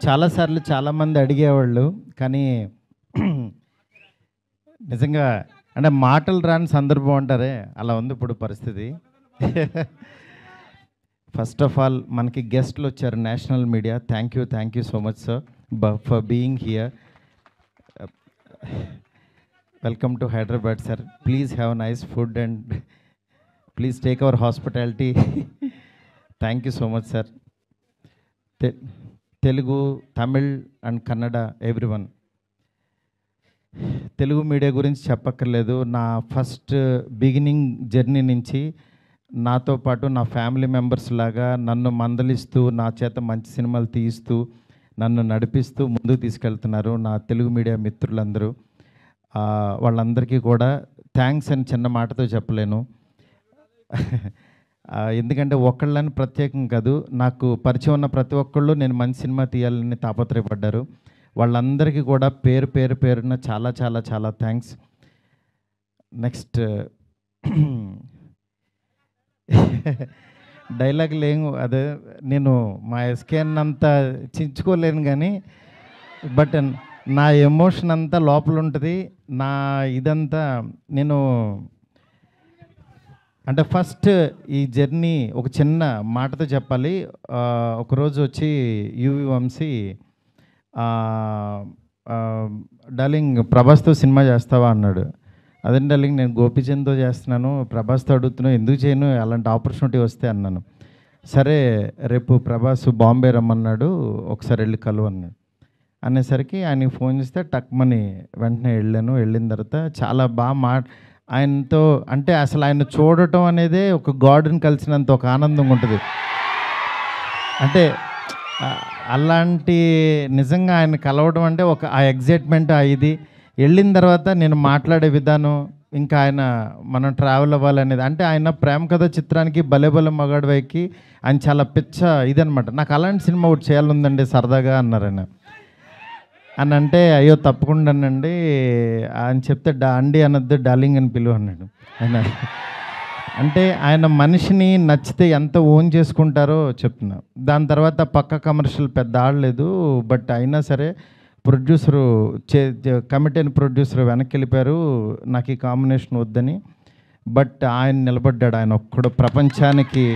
చాలాసార్లు చాలామంది అడిగేవాళ్ళు. కానీ నిజంగా అంటే మాటలు రాని సందర్భం అంటారే, అలా ఉంది ఇప్పుడు పరిస్థితి. ఫస్ట్ ఆఫ్ ఆల్ మనకి గెస్ట్లు వచ్చారు national media. Thank you so much sir for being here. Welcome to Hyderabad sir. Please have nice food and please take our hospitality. Thank you so much sir. Telugu, Tamil and Kannada everyone. Telugu media గురించి చెప్పక్కర్లేదు. నా first beginning journey నుంచి నాతో పాటు నా family members లాగా నన్ను మందలిస్తూ, నా చేత మంచి సినిమాలు తీయిస్తూ, నన్ను నడిపిస్తూ ముందుకు తీసుకెళ్తున్నారు నా తెలుగు మీడియా మిత్రులందరూ. వాళ్ళందరికీ కూడా థ్యాంక్స్ అని చిన్న మాటతో చెప్పలేను. ఎందుకంటే ఒకళ్ళని ప్రత్యేకం కాదు, నాకు పరిచయం ఉన్న ప్రతి ఒక్కళ్ళు నేను మంచి సినిమా తీయాలని తాపత్రయపడ్డారు. వాళ్ళందరికీ కూడా పేరున చాలా చాలా చాలా థ్యాంక్స్. నెక్స్ట్ డైలాగ్ లేము, అదే నేను మా ఎస్కేన్ అంతా చించుకోలేను కానీ బట్ నా ఎమోషన్ అంతా లోపల ఉంటుంది. నా ఇదంతా నేను అంటే ఫస్ట్ ఈ జర్నీ ఒక చిన్న మాటతో చెప్పాలి. ఒకరోజు వచ్చి యువి వంశీ, డార్లింగ్ ప్రభాస్తో సినిమా చేస్తావా అన్నాడు. అదే డార్లింగ్ నేను గోపీచంద్తో చేస్తున్నాను, ప్రభాస్తో అడుగుతున్నాను, ఎందుకు చేయను, అలాంటి ఆపర్చునిటీ వస్తే అన్నాను. సరే రేపు ప్రభాస్ బాంబే రమ్మన్నాడు, ఒకసారి వెళ్ళి కలువు అన్నాడు. అనేసరికి ఆయనకి ఫోన్ చేస్తే టక్మని వెంటనే వెళ్ళాను. వెళ్ళిన తర్వాత చాలా బాగా ఆయనతో అంటే అసలు ఆయన చూడటం అనేదే ఒక గాడ్ని కలిసినంత ఒక ఆనందంగా ఉంటుంది. అంటే అలాంటి నిజంగా ఆయన కలవడం అంటే ఒక ఆ ఎగ్జైట్మెంట్ ఇది వెళ్ళిన తర్వాత నేను మాట్లాడే విధానం, ఇంకా ఆయన మనం ట్రావెల్ అవ్వాలనేది, అంటే ఆయన ప్రేమ కథ చిత్రానికి భలే మగాడు వైకి ఆయన చాలా పిచ్చ ఇదనమాట. నాకు అలాంటి సినిమా ఒకటి చేయాలందండి సరదాగా అన్నారు ఆయన. అని అంటే అయ్యో తప్పకుండానండి అని చెప్తే అండి అనొద్దు డార్లింగ్ అని పిలువ అన్నాడు ఆయన. అంటే ఆయన మనిషిని నచ్చితే ఎంత ఓన్ చేసుకుంటారో చెప్తున్నా. దాని తర్వాత పక్క కమర్షియల్ పెద్ద ఆడలేదు, బట్ అయినా సరే ప్రొడ్యూసరు కమిటీ అని ప్రొడ్యూసర్ వెనక్కి వెళ్ళిపోయారు నాకు ఈ కాంబినేషన్ వద్దని. బట్ ఆయన నిలబడ్డాడు, ఆయన ఒక్కడు ప్రపంచానికి.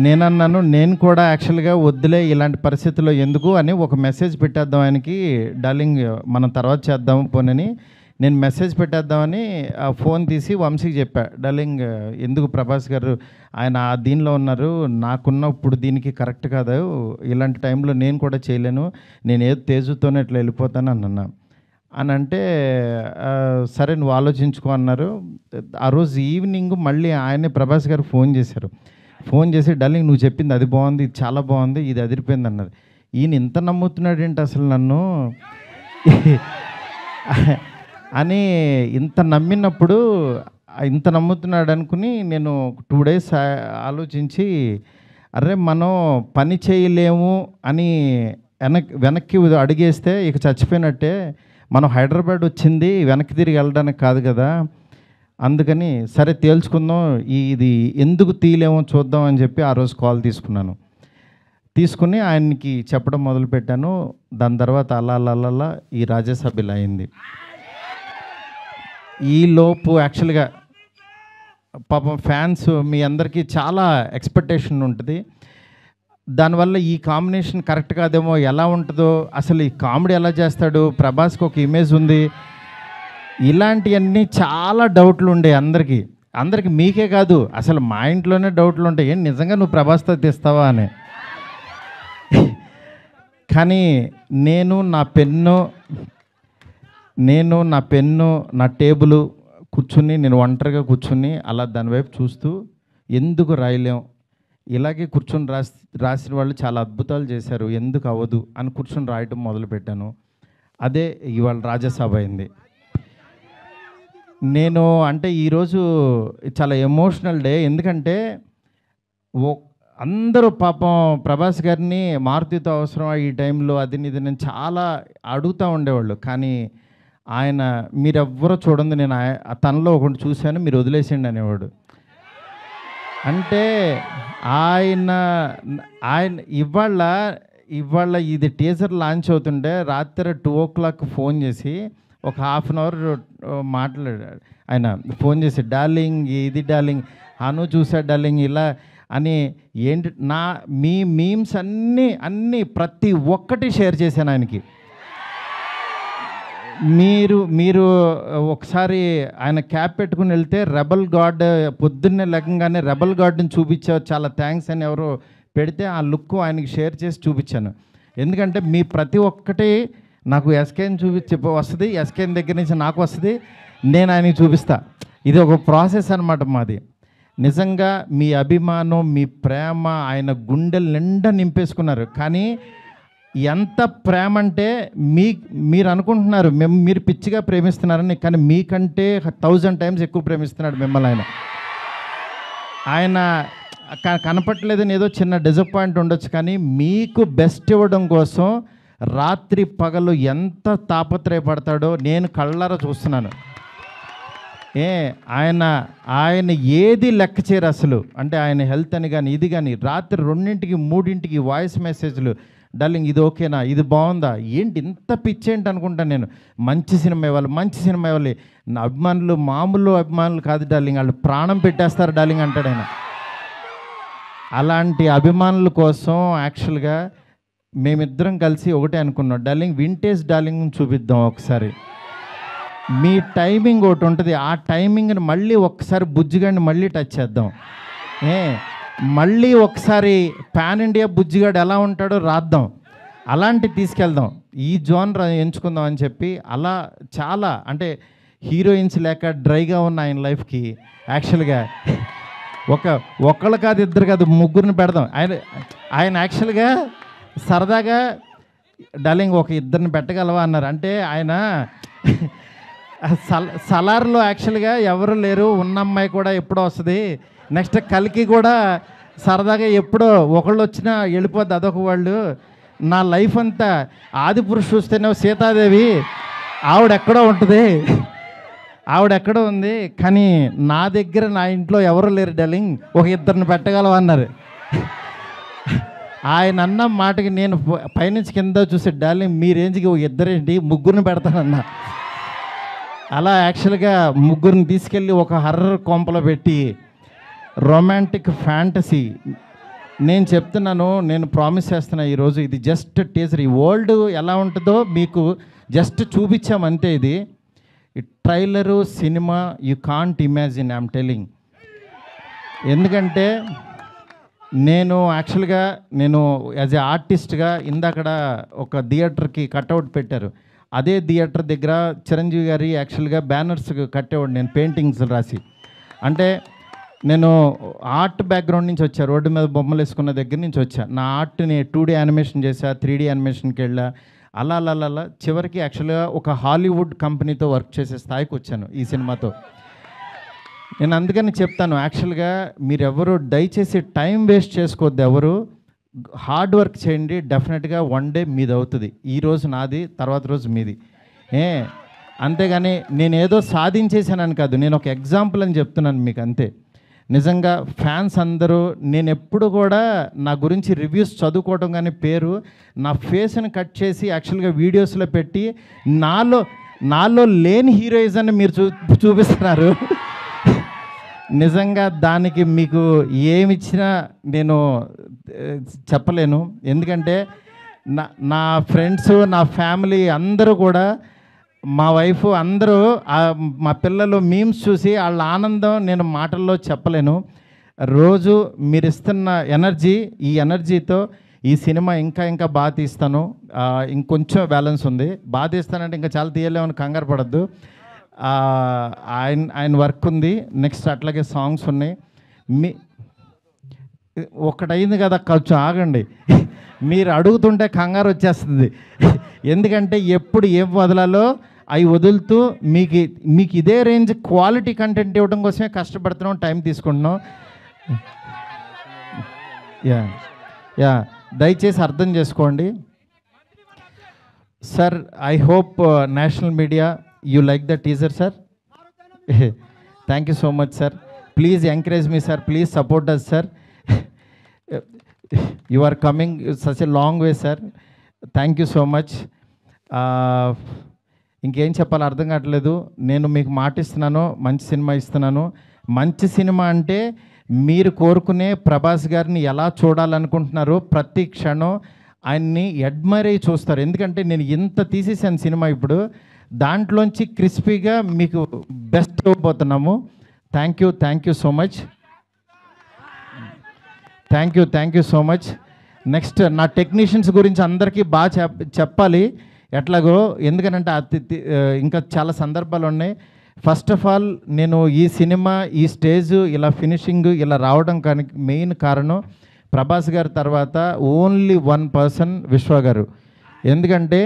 నేనన్నాను నేను కూడా యాక్చువల్గా వద్దులే ఇలాంటి పరిస్థితుల్లో ఎందుకు అని ఒక మెసేజ్ పెట్టేద్దాం ఆయనకి, డార్లింగ్ మనం తర్వాత చేద్దాం పోనని నేను మెసేజ్ పెట్టేద్దామని ఫోన్ తీసి వంశీకి చెప్పా, డార్లింగ్ ఎందుకు ప్రభాస్ గారు ఆయన దీనిలో ఉన్నారు, నాకున్న ఇప్పుడు దీనికి కరెక్ట్ కాదు, ఇలాంటి టైంలో నేను కూడా చేయలేను, నేను ఏదో తేజుతోనే ఇట్లా వెళ్ళిపోతాను అన్నా. అని అంటే సరే నువ్వు ఆలోచించుకో అన్నారు. ఆ రోజు ఈవినింగ్ మళ్ళీ ఆయనే ప్రభాస్ గారు ఫోన్ చేశారు. ఫోన్ చేసి డార్లింగ్ నువ్వు చెప్పింది అది బాగుంది, ఇది చాలా బాగుంది, ఇది అదిరిపోయింది అన్నారు. ఈయన ఇంత నమ్ముతున్నాడు ఏంటి అసలు నన్ను అని ఇంత నమ్మినప్పుడు ఇంత నమ్ముతున్నాడు అనుకుని నేను 2 days ఆలోచించి అరే మనం పని చేయలేము అని వెనక్కి అడిగేస్తే ఇక చచ్చిపోయినట్టే. మనం హైదరాబాద్ వచ్చింది వెనక్కి తిరిగి వెళ్ళడానికి కాదు కదా, అందుకని సరే తేల్చుకుందాం, ఇది ఎందుకు తీయలేమో చూద్దాం అని చెప్పి ఆ రోజు కాల్ తీసుకుని ఆయనకి చెప్పడం మొదలుపెట్టాను. దాని తర్వాత అలా ఈ రాజ్యసభ ఇలా అయింది. ఈలోపు యాక్చువల్గా పాపం ఫ్యాన్స్ మీ అందరికీ చాలా ఎక్స్పెక్టేషన్ ఉంటుంది. దానివల్ల ఈ కాంబినేషన్ కరెక్ట్ కాదేమో, ఎలా ఉంటుందో, అసలు ఈ కామెడీ ఎలా చేస్తాడు, ప్రభాస్కి ఒక ఇమేజ్ ఉంది, ఇలాంటివన్నీ చాలా డౌట్లు ఉండే అందరికీ మీకే కాదు అసలు మా ఇంట్లోనే డౌట్లు ఉంటాయి, ఏం నిజంగా నువ్వు ప్రభాస్తో తీస్తావా అని. కానీ నేను నా పెన్ను నా టేబుల్ కూర్చుని నేను ఒంటరిగా కూర్చుని అలా దాని వైపు చూస్తూ ఎందుకు రాయలేం, ఇలాగే కూర్చొని రాసిన వాళ్ళు చాలా అద్భుతాలు చేశారు, ఎందుకు అవ్వదు అని కూర్చొని రాయటం మొదలుపెట్టాను. అదే ఇవాళ రాజ్యసభ అయింది. నేను అంటే ఈరోజు చాలా ఎమోషనల్ డే, ఎందుకంటే అందరూ పాపం ప్రభాస్ గారిని మారుతితో అవసరం ఈ టైంలో అది ఇది నేను చాలా అడుగుతూ ఉండేవాళ్ళు. కానీ ఆయన మీరెవ్వరూ చూడండి, నేను తనలో ఒకటి చూశాను మీరు వదిలేసేయండి అనేవాడు. అంటే ఆయన ఆయన ఇవాళ ఇవాళ ఇది టీజర్ లాంచ్ అవుతుంటే రాత్రి 2 o'clock ఫోన్ చేసి ఒక హాఫ్ అన్ అవర్ మాట్లాడాడు. ఆయన ఫోన్ చేసి డార్లింగ్ ఇది డార్లింగ్ అను చూసా డార్లింగ్ ఇలా అని ఏంటి మీ మీమ్స్ అన్నీ ప్రతి ఒక్కటి షేర్ చేశాను ఆయనకి. మీరు ఒకసారి ఆయన క్యాప్ పెట్టుకుని వెళ్తే రెబల్ గాడ్ పొద్దున్నే లెక్కగానే రెబల్ గాడ్ని చూపించావు చాలా థ్యాంక్స్ అని ఎవరో పెడితే ఆ లుక్ ఆయనకి షేర్ చేసి చూపించాను. ఎందుకంటే మీ ప్రతి ఒక్కటి నాకు ఎస్కేని వస్తుంది, ఎస్కేన్ దగ్గర నుంచి నాకు వస్తుంది, నేను ఆయనకి చూపిస్తా. ఇది ఒక ప్రాసెస్ అనమాట మాది. నిజంగా మీ అభిమానం మీ ప్రేమ ఆయన గుండెలు నిండా నింపేసుకున్నారు. కానీ ఎంత ప్రేమ అంటే మీరు అనుకుంటున్నారు మీరు పిచ్చిగా ప్రేమిస్తున్నారని, కానీ మీకంటే 1000 times ఎక్కువ ప్రేమిస్తున్నాడు మిమ్మల్ని ఆయన. ఆయన కనపట్లేదని ఏదో చిన్న డిసప్పాయింట్ ఉండొచ్చు, కానీ మీకు బెస్ట్ ఇవ్వడం కోసం రాత్రి పగలు ఎంత తాపత్రయపడతాడో నేను కళ్ళారా చూస్తున్నాను. ఆయన ఏది లెక్క చేయరు అసలు. అంటే ఆయన హెల్త్ అని కానీ ఇది కానీ రాత్రి 2ంటికి 3ంటికి వాయిస్ మెసేజ్లు, డార్లింగ్ ఇది ఓకేనా, ఇది బాగుందా, ఏంటి ఇంత పిచ్చేంటి అనుకుంటాను నేను. మంచి సినిమా ఇవ్వాలి. నా అభిమానులు మామూలు అభిమానులు కాదు డార్లింగ్, వాళ్ళు ప్రాణం పెట్టేస్తారు డార్లింగ్ అంటాడు ఆయన. అలాంటి అభిమానుల కోసం యాక్చువల్గా మేమిద్దరం కలిసి ఒకటే అనుకున్నాం, డార్లింగ్ వింటేజ్ డార్లింగ్ చూపిద్దాం ఒకసారి. మీ టైమింగ్ ఒకటి ఉంటుంది, ఆ టైమింగ్ని మళ్ళీ ఒకసారి బుజ్జిగాడిని మళ్ళీ టచ్ చేద్దాం. మళ్ళీ ఒకసారి పాన్ ఇండియా బుజ్జిగాడు ఎలా ఉంటాడో రాద్దాం, అలాంటి తీసుకెళ్దాం, ఈ జోనర్ ఎంచుకుందాం అని చెప్పి అలా చాలా అంటే హీరోయిన్స్ లేక డ్రైగా ఉన్న ఆయన లైఫ్కి యాక్చువల్గా ఒకళ్ళు కాదు ఇద్దరు కాదు ముగ్గురిని పెడదాం. ఆయన యాక్చువల్గా సరదాగా డార్లింగ్ ఒక ఇద్దరిని పెట్టగలవా అన్నారు. అంటే ఆయన సలార్లో యాక్చువల్గా ఎవరు లేరు, ఉన్న అమ్మాయి కూడా ఎప్పుడో వస్తుంది, నెక్స్ట్ కలికి కూడా సరదాగా ఎప్పుడో ఒకళ్ళు వచ్చినా వెళ్ళిపోద్ది అదొక వాళ్ళు. నా లైఫ్ అంతా ఆదిపురుషు చూస్తేనే సీతాదేవి ఆవిడెక్కడో ఉంటుంది, ఆవిడెక్కడో ఉంది, కానీ నా దగ్గర నా ఇంట్లో ఎవరు లేరు డార్లింగ్, ఒక ఇద్దరిని పెట్టగలవన్నారు. ఆయన అన్న మాటకి నేను పైనుంచి కింద చూసే డార్లింగ్ మీ రేంజ్కి ఒక ఇద్దరేంటి ముగ్గురిని పెడతానన్నా. అలా యాక్చువల్గా ముగ్గురిని తీసుకెళ్ళి ఒక హర్రర్ కొంపలో పెట్టి రొమాంటిక్ ఫ్యాంటసీ నేను చెప్తున్నాను, నేను ప్రామిస్ చేస్తున్నా ఈరోజు ఇది జస్ట్ టీజర్. ఈ వరల్డ్ ఎలా ఉంటుందో మీకు జస్ట్ చూపించామంతే. ఇది trailer cinema you can't imagine, I'm telling. ఎందుకంటే నేను యాక్చువల్గా యాజ్ ఏ ఆర్టిస్ట్గా ఇందాకడ ఒక థియేటర్కి కట్అవుట్ పెట్టారు, అదే థియేటర్ దగ్గర చిరంజీవి గారి యాక్చువల్గా బ్యానర్స్ కట్టేవాడు నేను పెయింటింగ్స్ రాసి. అంటే నేను ఆర్ట్ బ్యాక్గ్రౌండ్ నుంచి వచ్చా, రోడ్డు మీద బొమ్మలు వేసుకున్న దగ్గర నుంచి వచ్చా. నా ఆర్ట్ని 2D యానిమేషన్ చేశా, 3D యానిమేషన్కి వెళ్ళా, అలా చివరికి యాక్చువల్గా ఒక హాలీవుడ్ కంపెనీతో వర్క్ చేసే స్థాయికి వచ్చాను ఈ సినిమాతో. నేను అందుకని చెప్తాను, యాక్చువల్గా మీరెవరు దయచేసి టైం వేస్ట్ చేసుకోవద్దు, ఎవరు హార్డ్ వర్క్ చేయండి, డెఫినెట్గా వన్ డే మీది అవుతుంది. ఈరోజు నాది, తర్వాత రోజు మీది. అంతేగాని నేను ఏదో సాధించేసానని కాదు, నేను ఒక ఎగ్జాంపుల్ అని చెప్తున్నాను మీకు అంతే. నిజంగా ఫ్యాన్స్ అందరూ నేను ఎప్పుడు కూడా నా గురించి రివ్యూస్ చదువుకోవడం కానీ పేరు నా ఫేస్ని కట్ చేసి యాక్చువల్గా వీడియోస్లో పెట్టి నాలో లేని హీరోయిజాన్ని మీరు చూపిస్తున్నారు. నిజంగా దానికి మీకు ఏమిచ్చినా నేను చెప్పలేను. ఎందుకంటే నా ఫ్రెండ్స్ నా ఫ్యామిలీ అందరూ కూడా మా వైఫ్ అందరూ మా పిల్లలు మీమ్స్ చూసి వాళ్ళ ఆనందం నేను మాటల్లో చెప్పలేను. రోజు మీరు ఇస్తున్న ఎనర్జీ, ఈ ఎనర్జీతో ఈ సినిమా ఇంకా బాగా తీస్తాను. ఇంకొంచెం బ్యాలెన్స్ ఉంది, బాగా తీస్తానంటే ఇంకా చాలా తీయలేమని కంగారు పడద్దు. ఆయన వర్క్ ఉంది, నెక్స్ట్ అట్లాగే సాంగ్స్ ఉన్నాయి. ఒకటైంది కదా, కొంచెం ఆగండి, మీరు అడుగుతుంటే కంగారు వచ్చేస్తుంది. ఎందుకంటే ఎప్పుడు ఏం వదలాలో అవి వదులుతూ మీకు ఇదే రేంజ్ క్వాలిటీ కంటెంట్ ఇవ్వడం కోసమే కష్టపడుతున్నాం, టైం తీసుకుంటున్నాం. దయచేసి అర్థం చేసుకోండి sir. I hope national media you like the teaser sir. Thank you so much sir. Please encourage me sir, please support us sir. You are coming such a long way sir. Thank you so much. ఇంకేం చెప్పాలో అర్థం కావట్లేదు. నేను మీకు మాట ఇస్తున్నాను, మంచి cinema ఇస్తున్నాను. మంచి సినిమా అంటే మీరు కోరుకునే ప్రభాస్ గారిని ఎలా చూడాలనుకుంటున్నారో ప్రతి క్షణం ఆయన్ని అడ్మైర్ అయ్యి చూస్తారు. ఎందుకంటే నేను ఇంత తీసేసాను సినిమా, ఇప్పుడు దాంట్లోంచి క్రిస్పీగా మీకు బెస్ట్ ఇవ్వబోతున్నాము. Thank you so much. Thank you so much. Next నా టెక్నీషియన్స్ గురించి అందరికీ బాగా చెప్పాలి ఎట్లాగో, ఎందుకనంటే ఇంకా చాలా సందర్భాలు ఉన్నాయి. ఫస్ట్ ఆఫ్ ఆల్ నేను ఈ సినిమా ఈ స్టేజ్ ఇలా ఫినిషింగ్ ఇలా రావడం కానీ మెయిన్ కారణం ప్రభాస్ గారి తర్వాత ఓన్లీ వన్ పర్సన్ విశ్వ గారు. ఎందుకంటే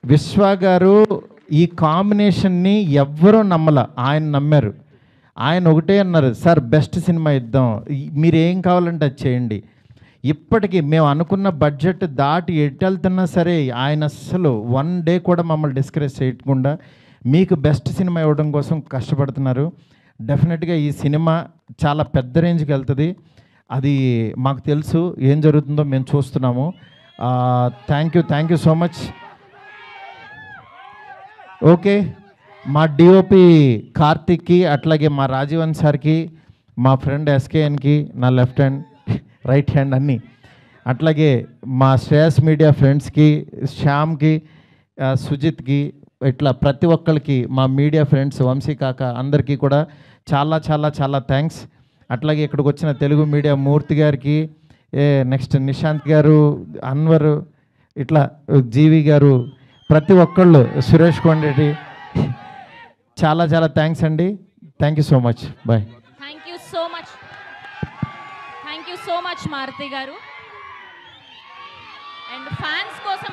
విశ్వ గారు ఈ కాంబినేషన్ని ఎవ్వరూ నమ్మల, ఆయన నమ్మారు. ఆయన ఒకటే అన్నారు, సార్ బెస్ట్ సినిమా ఇద్దాం, మీరు ఏం కావాలంటే అది చేయండి. ఇప్పటికీ మేము అనుకున్న బడ్జెట్ దాటి ఎట్టెళ్తున్నా సరే ఆయన అస్సలు వన్ డే కూడా మమ్మల్ని డిస్కరేజ్ చేయకుండా మీకు బెస్ట్ సినిమా ఇవ్వడం కోసం కష్టపడుతున్నారు. డెఫినెట్గా ఈ సినిమా చాలా పెద్ద రేంజ్కి వెళ్తుంది. అది మాకు తెలుసు, ఏం జరుగుతుందో మేము చూస్తున్నాము. Thank you so much. Okay, మా డిఓపి కార్తిక్కి, అట్లాగే మా రాజీవన్ సార్కి, మా ఫ్రెండ్ ఎస్కేఎన్కి, నా లెఫ్ట్ హ్యాండ్ రైట్ హ్యాండ్ అన్నీ, అట్లాగే మా శ్రేయస్ మీడియా ఫ్రెండ్స్కి, శ్యామ్కి, సుజిత్కి, ఇట్లా ప్రతి ఒక్కరికి, మా మీడియా ఫ్రెండ్స్ వంశీ కాక అందరికీ కూడా చాలా చాలా చాలా థ్యాంక్స్. అట్లాగే ఇక్కడికి వచ్చిన తెలుగు మీడియా మూర్తి గారికి, నెక్స్ట్ నిశాంత్ గారు, అన్వర్, ఇట్లా జీవి గారు, ప్రతి ఒక్కళ్ళు, సురేష్ కొండరెడ్డి, చాలా చాలా థ్యాంక్స్ అండి. Thank you so much. Bye. Thank you so much Maruti గారు. అండ్ ఫ్యాన్స్ కోసం